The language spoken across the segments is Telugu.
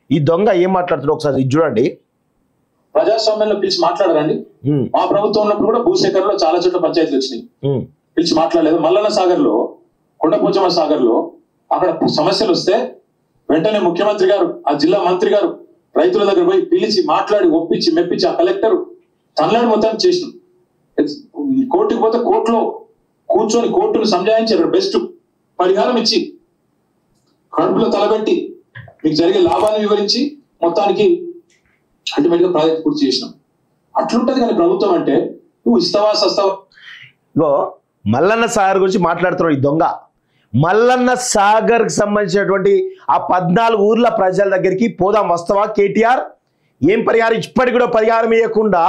ఈ దొంగ ఏం మాట్లాడుతున్నాడు ఒకసారి ఇది చూడండి. ప్రజాస్వామ్యంలో పిలిచి మాట్లాడరండి. మా ప్రభుత్వం ఉన్నప్పుడు కూడా భూసేకరణలో చాలా చోట్ల పంచాయతీలు వచ్చినాయి, పిలిచి మాట్లాడలేదు. మల్లన్న సాగర్ లో, కొండపోచమ్మ సాగర్ లో అక్కడ సమస్యలు వస్తే వెంటనే ముఖ్యమంత్రి గారు, ఆ జిల్లా మంత్రి గారు రైతుల దగ్గర పోయి పిలిచి మాట్లాడి ఒప్పించి మెప్పించి ఆ కలెక్టర్ తనలాడి మొత్తాన్ని చేసినాం. కోర్టుకు పోతే కోర్టులో కూర్చొని కోర్టును సంజాయించి అక్కడ బెస్ట్ పరిహారం ఇచ్చి కడుపులో తలబెట్టి మీకు జరిగే లాభాన్ని వివరించి మొత్తానికి అల్టిమేట్ గా ప్రాజెక్ట్ పూర్తి చేసినాం. అట్లుంటది కానీ ప్రభుత్వం అంటే నువ్వు ఇస్తావా సస్తావా. మల్లన్న సాగర్ గురించి మాట్లాడుతున్నాడు ఈ దొంగ. మల్లన్న సాగర్ కి సంబంధించినటువంటి ఆ 14 ఊర్ల ప్రజల దగ్గరికి పోదాం వస్తావా కేటీఆర్? ఏం పరిహారం? ఇప్పటికి కూడా పరిహారం ఇవ్వకుండా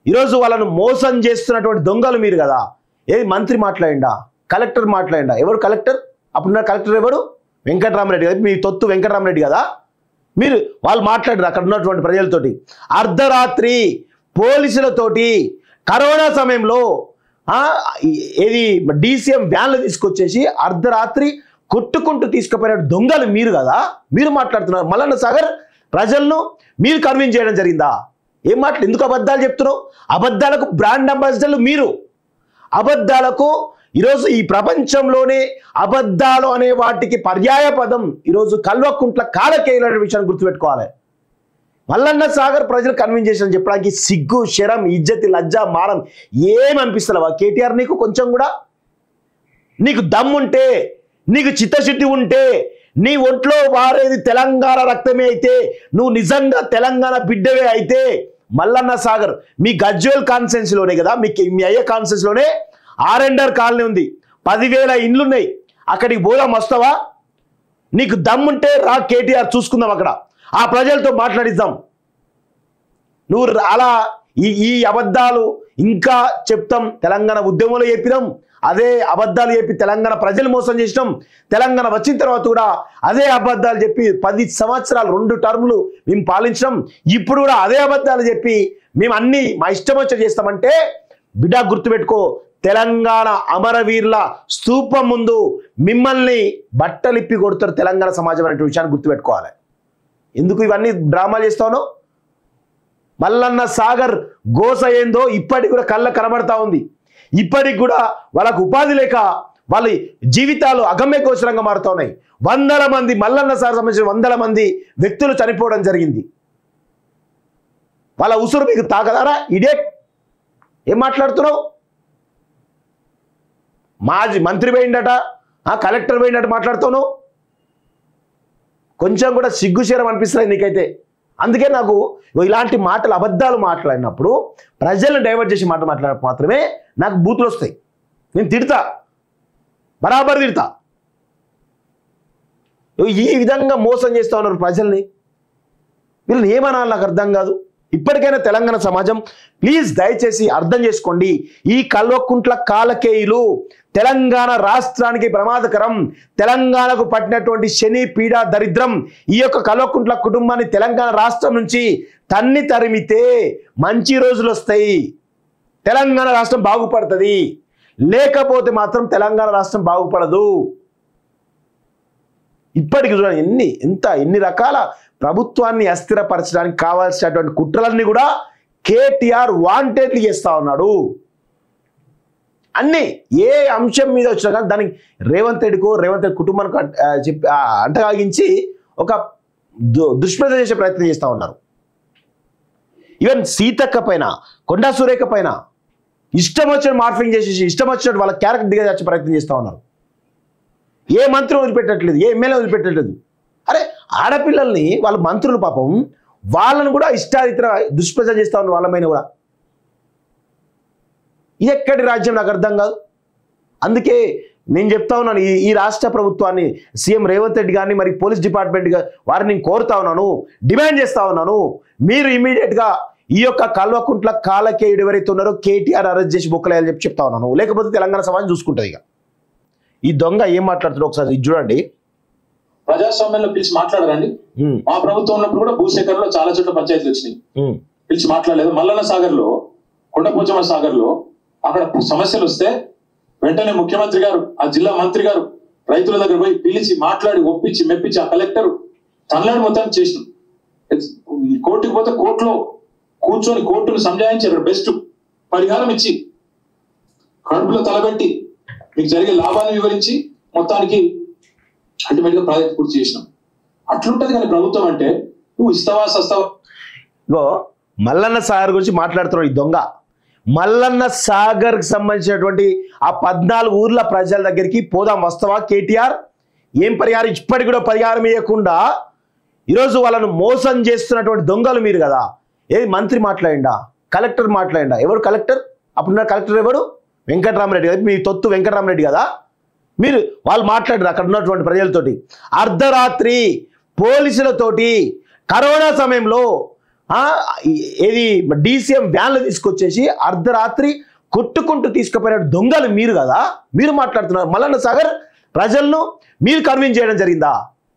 ఈరోజు వాళ్ళను మోసం చేస్తున్నటువంటి దొంగలు మీరు కదా. ఏది మంత్రి మాట్లాడిండా, కలెక్టర్ మాట్లాడిండా? ఎవరు కలెక్టర్? అప్పుడున్న కలెక్టర్ ఎవరు? వెంకటరామరెడ్డి కదా, మీ తొత్తు వెంకటరామరెడ్డి కదా. మీరు వాళ్ళు మాట్లాడారు అక్కడ ఉన్నటువంటి ప్రజలతోటి. అర్ధరాత్రి పోలీసులతోటి కరోనా సమయంలో ఏది డీసీఎం వ్యాన్లు తీసుకొచ్చేసి అర్ధరాత్రి కొట్టుకుంటూ తీసుకుపోయిన దొంగలు మీరు కదా. మీరు మాట్లాడుతున్నారు మల్లన్న సాగర్ ప్రజలను మీరు కన్విన్స్ చేయడం జరిగిందా? ఏం మాటలు? ఎందుకు అబద్ధాలు చెప్తున్నావు? అబద్ధాలకు బ్రాండ్ అంబాసిడర్లు మీరు. అబద్ధాలకు ఈరోజు ఈ ప్రపంచంలోనే అబద్ధాలు అనే వాటికి పర్యాయ పదం ఈరోజు కల్వకుంట్ల కాలకేయుల విషయాన్ని గుర్తుపెట్టుకోవాలి. మల్లన్న సాగర్ ప్రజలు కన్విన్స్ చేసిన చెప్పడానికి సిగ్గు, శరం, ఇజ్జతి, లజ్జ, మానం ఏమనిపిస్తలేవా కేటీఆర్? నీకు కొంచెం కూడా నీకు దమ్ముంటే, నీకు చిత్తశుద్ధి ఉంటే, నీ ఒంట్లో వారేది తెలంగాణ రక్తమే అయితే, నువ్వు నిజంగా తెలంగాణ బిడ్డవే అయితే మల్లన్న సాగర్ మీ గజ్వేల్ కాన్స్టిట్యున్సీలోనే కదా, మీ అయ్యే కాన్స్టిట్యున్సీలోనే ఆర్ఎండర్ కాలనీ ఉంది, 10,000 ఇండ్లు ఉన్నాయి. అక్కడికి పోదాం వస్తావా? నీకు దమ్ముంటే రా కేటీఆర్, చూసుకుందాం అక్కడ, ఆ ప్రజలతో మాట్లాడిద్దాం. నువ్వు అలా ఈ అబద్ధాలు ఇంకా చెప్తాం. తెలంగాణ ఉద్యమంలో చెప్పినాం, అదే అబద్ధాలు చెప్పి తెలంగాణ ప్రజలు మోసం చేసినాం. తెలంగాణ వచ్చిన తర్వాత కూడా అదే అబద్ధాలు చెప్పి 10 సంవత్సరాలు 2 టర్ములు మేము పాలించడం. ఇప్పుడు కూడా అదే అబద్ధాలు చెప్పి మేము అన్ని మా ఇష్టం వచ్చి చేస్తామంటే బిడ్డ గుర్తుపెట్టుకో, తెలంగాణ అమరవీరుల స్తూపం ముందు మిమ్మల్ని బట్టలిప్పి కొడతారు తెలంగాణ సమాజం అనే విషయాన్ని గుర్తుపెట్టుకోవాలి. ఎందుకు ఇవన్నీ డ్రామాలు చేస్తావు? మల్లన్న సాగర్ గోస ఏందో ఇప్పటికి కూడా కళ్ళ కనబడతా ఉంది. ఇప్పటికి కూడా వాళ్ళకు ఉపాధి లేక వాళ్ళ జీవితాలు అగమ్య గోచరంగా మారుతా ఉన్నాయి. 100 మంది మల్లన్న సాగర్ సంబంధించిన 100 మంది వ్యక్తులు చనిపోవడం జరిగింది. వాళ్ళ ఉసురు మీకు తాకదారా? ఇడియట్, ఏం మాట్లాడుతున్నావు? మాజీ మంత్రి పోయిందట, కలెక్టర్ పోయిందట మాట్లాడుతావు. కొంచెం కూడా సిగ్గుశరం అనిపిస్తుంది నీకైతే. అందుకే నాకు ఇలాంటి మాటలు అబద్ధాలు మాట్లాడినప్పుడు ప్రజలను డైవర్ట్ చేసి మాట్లాడినప్పుడు మాత్రమే నాకు బూతులు వస్తాయి. నేను తిడతా, బరాబర్ తిడతా. ఈ విధంగా మోసం చేస్తూ ఉన్నారు ప్రజల్ని. వీళ్ళని ఏమనాలి నాకు అర్థం కాదు. ఇప్పటికైనా తెలంగాణ సమాజం ప్లీజ్ దయచేసి అర్థం చేసుకోండి. ఈ కల్వకుంట్ల కాలకేయులు తెలంగాణ రాష్ట్రానికి ప్రమాదకరం. తెలంగాణకు పట్టినటువంటి శని, పీడ, దరిద్రం ఈ యొక్క కల్వకుంట్ల కుటుంబాన్ని తెలంగాణ రాష్ట్రం నుంచి తన్ని తరిమితే మంచి రోజులు వస్తాయి, తెలంగాణ రాష్ట్రం బాగుపడుతుంది. లేకపోతే మాత్రం తెలంగాణ రాష్ట్రం బాగుపడదు. ఇప్పటికి చూడండి ఎన్ని రకాల ప్రభుత్వాన్ని అస్థిరపరచడానికి కావాల్సినటువంటి కుట్రలన్నీ కూడా కేటీఆర్ వాంటెడ్లీ చేస్తా ఉన్నాడు. అన్ని ఏ అంశం మీద వచ్చినా కానీ దానికి రేవంత్ రెడ్డి కుటుంబానికి అంటగాగించి ఒక దుష్ప్రచారం చేసే ప్రయత్నం చేస్తూ ఉన్నారు. ఈవెన్ సీతక్క పైన, కొండా సురేఖ పైన ఇష్టం వచ్చిన మార్ఫింగ్ చేసేసి ఇష్టం వచ్చినట్టు వాళ్ళ క్యారెక్టర్ దిగజార్చే ప్రయత్నం చేస్తూ ఉన్నారు. ఏ మంత్రి వదిలిపెట్టట్లేదు, ఏ ఎమ్మెల్యే వదిలిపెట్టట్లేదు. అరే ఆడపిల్లల్ని వాళ్ళ మంత్రులు పాపం వాళ్ళను కూడా ఇష్టారీతర దుష్ప్రచారం చేస్తూ ఉన్నారు. వాళ్ళమైన కూడా ఇది ఎక్కడి రాజ్యం నాకు అర్థం కాదు. అందుకే నేను చెప్తా ఉన్నాను, ఈ రాష్ట్ర ప్రభుత్వాన్ని సీఎం రేవంత్ రెడ్డి గారిని మరి పోలీస్ డిపార్ట్మెంట్ వారిని నేను కోరుతా ఉన్నాను, డిమాండ్ చేస్తా ఉన్నాను, మీరు ఇమీడియట్గా ఈ యొక్క కల్వకుంట్ల కాలకేయుడు ఎవరైతే ఉన్నారో కేటీఆర్ అరెస్ట్ చేసి బొక్కలేయాలని చెప్పి చెప్తా ఉన్నాను. లేకపోతే తెలంగాణ సమాజం చూసుకుంటుంది. ఇక ఈ దొంగ ఏం మాట్లాడుతున్నాడు ఒకసారి ఇది చూడండి. ప్రజాస్వామ్యంలో పిలిచి మాట్లాడరండి. మా ప్రభుత్వం ఉన్నప్పుడు కూడా భూసేకరణలో చాలా చోట్ల పంచాయతీలు వచ్చినాయి, పిలిచి మాట్లాడలేదు. మల్లన్న సాగర్ లో, కొండపోచమ్మ సాగర్ లో అక్కడ సమస్యలు వస్తే వెంటనే ముఖ్యమంత్రి గారు, ఆ జిల్లా మంత్రి గారు రైతుల దగ్గర పోయి పిలిచి మాట్లాడి ఒప్పించి మెప్పించి ఆ కలెక్టర్ తనలాడి మొత్తాన్ని చేసినాం. కోర్టుకి పోతే కోర్టులో కూర్చొని కోర్టును సంజాయించి అక్కడ బెస్ట్ పరిహారం ఇచ్చి కడుపులో తలబెట్టి మీకు జరిగే లాభాన్ని వివరించి మొత్తానికి అల్టిమేట్ గా ప్రాజెక్ట్ పూర్తి చేసినాం. అట్లుంటది కానీ ప్రభుత్వం అంటే నువ్వు ఇస్తావా సస్తావా. ఇగో మల్లన్న సాగర్ గురించి మాట్లాడుతున్నాడు ఈ దొంగ. మల్లన్న సాగర్ కి సంబంధించినటువంటి ఆ 14 ఊర్ల ప్రజల దగ్గరికి పోదాం వస్తావా కేటీఆర్? ఏం పరిహారం? ఇప్పటికి కూడా పరిహారం ఇవ్వకుండా ఈరోజు వాళ్ళను మోసం చేస్తున్నటువంటి దొంగలు మీరు కదా. ఏది మంత్రి మాట్లాడిండా, కలెక్టర్ మాట్లాడిండా? ఎవరు కలెక్టర్? అప్పుడున్న కలెక్టర్ ఎవరు? వెంకటరామరెడ్డి కదా, మీ తొత్తు వెంకటరామరెడ్డి కదా. మీరు వాళ్ళు మాట్లాడారు అక్కడ ఉన్నటువంటి ప్రజలతోటి. అర్ధరాత్రి పోలీసులతోటి కరోనా సమయంలో ఏది డీసీఎం వ్యాన్లు తీసుకొచ్చేసి అర్ధరాత్రి కొట్టుకుంటూ తీసుకుపోయిన దొంగలు మీరు కదా. మీరు మాట్లాడుతున్నారు. మల్లన్న సాగర్ ప్రజలను మీరు కన్విన్స్ చేయడం జరిగిందా?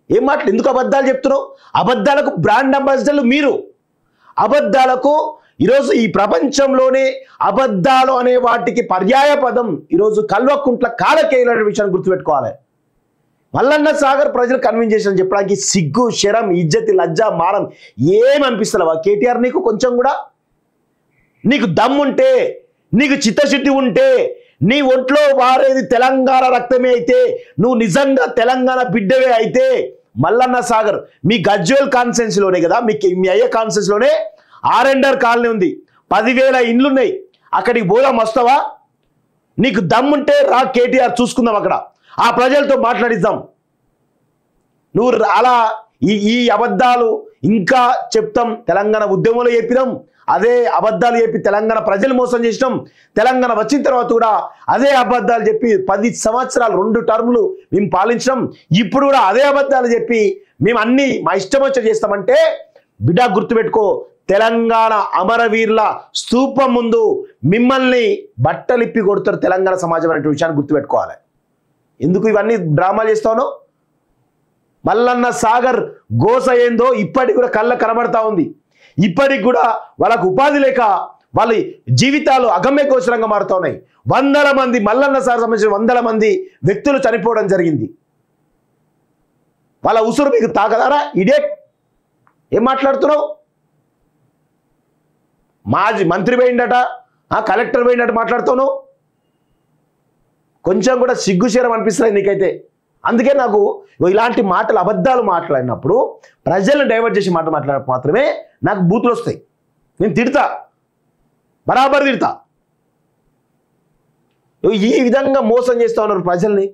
ఏం మాటలు? ఎందుకు అబద్ధాలు చెప్తున్నావు? అబద్ధాలకు బ్రాండ్ అంబాసిడర్లు మీరు. అబద్ధాలకు ఈరోజు ఈ ప్రపంచంలోనే అబద్ధాలు అనే వాటికి పర్యాయ పదం ఈరోజు కల్వకుంట్ల కాలకేయులనే విషయాన్ని గుర్తుపెట్టుకోవాలి. మల్లన్న సాగర్ ప్రజలు కన్విన్స్ చేసిన చెప్పడానికి సిగ్గు, శరం, ఇజ్జతి, లజ్జ, మానం ఏమనిపిస్తలేవా కేటీఆర్? నీకు కొంచెం కూడా నీకు దమ్ముంటే, నీకు చిత్తశుద్ధి ఉంటే, నీ ఒంట్లో వారేది తెలంగాణ రక్తమే అయితే, నువ్వు నిజంగా తెలంగాణ బిడ్డవే అయితే మల్లన్న సాగర్ మీ గజ్వేల్ కాన్స్టిట్యున్సీలోనే కదా, మీ అయ్యే కాన్స్టిట్యున్సీలోనే ఆర్ఎండర్ కాలనీ ఉంది, 10,000 ఇండ్లున్నాయి. అక్కడికి పోదాం వస్తావా? నీకు దమ్ముంటే రా కేటీఆర్, చూసుకుందాం అక్కడ, ఆ ప్రజలతో మాట్లాడిద్దాం. నువ్వు అలా ఈ అబద్ధాలు ఇంకా చెప్తాం. తెలంగాణ ఉద్యమంలో చెప్పినాం, అదే అబద్ధాలు చెప్పి తెలంగాణ ప్రజలు మోసం చేసినాం. తెలంగాణ వచ్చిన తర్వాత కూడా అదే అబద్ధాలు చెప్పి 10 సంవత్సరాలు 2 టర్ములు మేము పాలించినాం. ఇప్పుడు కూడా అదే అబద్ధాలు చెప్పి మేము అన్ని మా ఇష్టం వచ్చి చేస్తామంటే బిడ్డ గుర్తుపెట్టుకో, తెలంగాణ అమరవీరుల స్తూపం ముందు మిమ్మల్ని బట్టలిప్పి కొడతారు తెలంగాణ సమాజం అనే విషయాన్ని గుర్తుపెట్టుకోవాలి. ఎందుకు ఇవన్నీ డ్రామాలు చేస్తావు? మల్లన్న సాగర్ గోస ఏందో ఇప్పటికి కూడా కళ్ళ కనబడతా ఉంది. ఇప్పటికి కూడా వాళ్ళకు ఉపాధి లేక వాళ్ళ జీవితాలు అగమ్య గోచరంగా మారుతా ఉన్నాయి. 100 మంది మల్లన్న సాగర్ సంబంధించిన 100 మంది వ్యక్తులు చనిపోవడం జరిగింది. వాళ్ళ ఉసురు మీకు తాకదారా? ఇడియట్, ఏం మాట్లాడుతున్నావు? మాజీ మంత్రి పోయిండట, కలెక్టర్ పోయిండట మాట్లాడుతావు. కొంచెం కూడా సిగ్గుశరం అనిపిస్తుంది నీకైతే. అందుకే నాకు ఇలాంటి మాటలు అబద్ధాలు మాట్లాడినప్పుడు ప్రజలను డైవర్ట్ చేసి మాట్లాడినప్పుడు మాత్రమే నాకు బూతులు వస్తాయి. నేను తిడతా, బరాబర్ తిడతా. ఈ విధంగా మోసం చేస్తూ ఉన్నారు ప్రజల్ని.